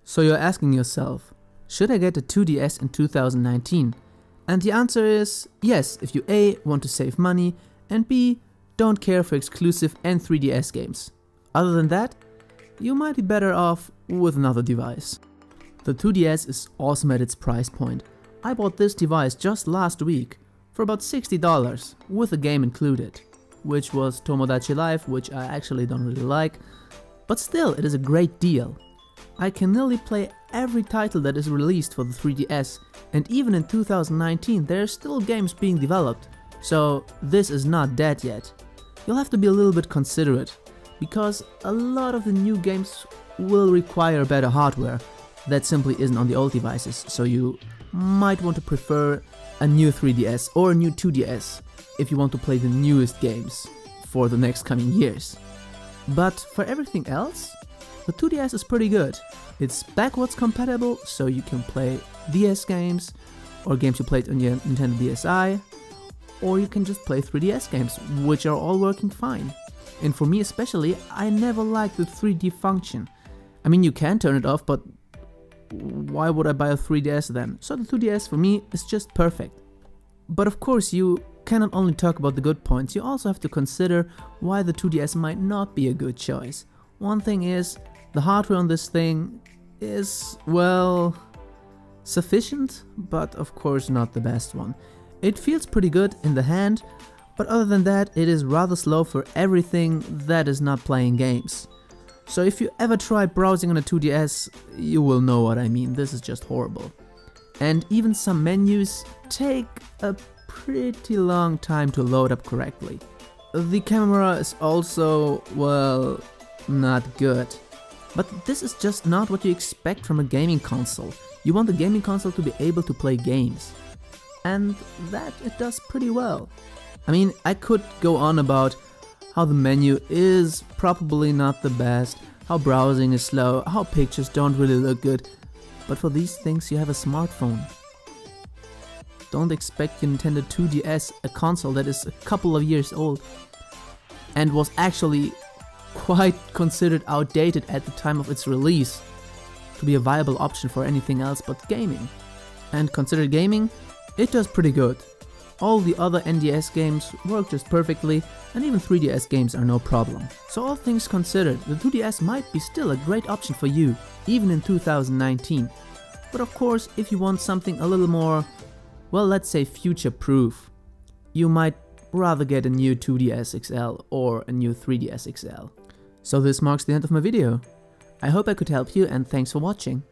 So you're asking yourself, should I get a 2DS in 2019? And the answer is yes, if you A, want to save money, and B, don't care for exclusive and 3DS games. Other than that, you might be better off with another device. The 2DS is awesome at its price point. I bought this device just last week for about $60 with a game included, which was Tomodachi Life, which I actually don't really like, but still it is a great deal. I can nearly play every title that is released for the 3DS, and even in 2019 there are still games being developed, so this is not dead yet. You'll have to be a little bit considerate, because a lot of the new games will require better hardware that simply isn't on the old devices, so you might want to prefer a new 3DS or a new 2DS if you want to play the newest games for the next coming years. But for everything else, the 2DS is pretty good. It's backwards compatible, so you can play DS games or games you played on your Nintendo DSi, or you can just play 3DS games, which are all working fine. And for me especially, I never liked the 3D function. I mean, you can turn it off, but why would I buy a 3DS then? So the 2DS for me is just perfect. But of course, you cannot only talk about the good points, you also have to consider why the 2DS might not be a good choice. One thing is, the hardware on this thing is, well, sufficient, but of course not the best one. It feels pretty good in the hand, but other than that, it is rather slow for everything that is not playing games. So if you ever try browsing on a 2DS, you will know what I mean. This is just horrible. And even some menus take a pretty long time to load up correctly. The camera is also, well, not good. But this is just not what you expect from a gaming console. You want the gaming console to be able to play games. And that it does pretty well. I mean, I could go on about how the menu is probably not the best, how browsing is slow, how pictures don't really look good, but for these things you have a smartphone. Don't expect your Nintendo 2DS, a console that is a couple of years old and was actually quite considered outdated at the time of its release, to be a viable option for anything else but gaming. And considered gaming, it does pretty good. All the other NDS games work just perfectly, and even 3DS games are no problem. So all things considered, the 2DS might be still a great option for you, even in 2019. But of course, if you want something a little more, well, let's say future-proof, you might rather get a new 2DS XL or a new 3DS XL. So this marks the end of my video. I hope I could help you, and thanks for watching.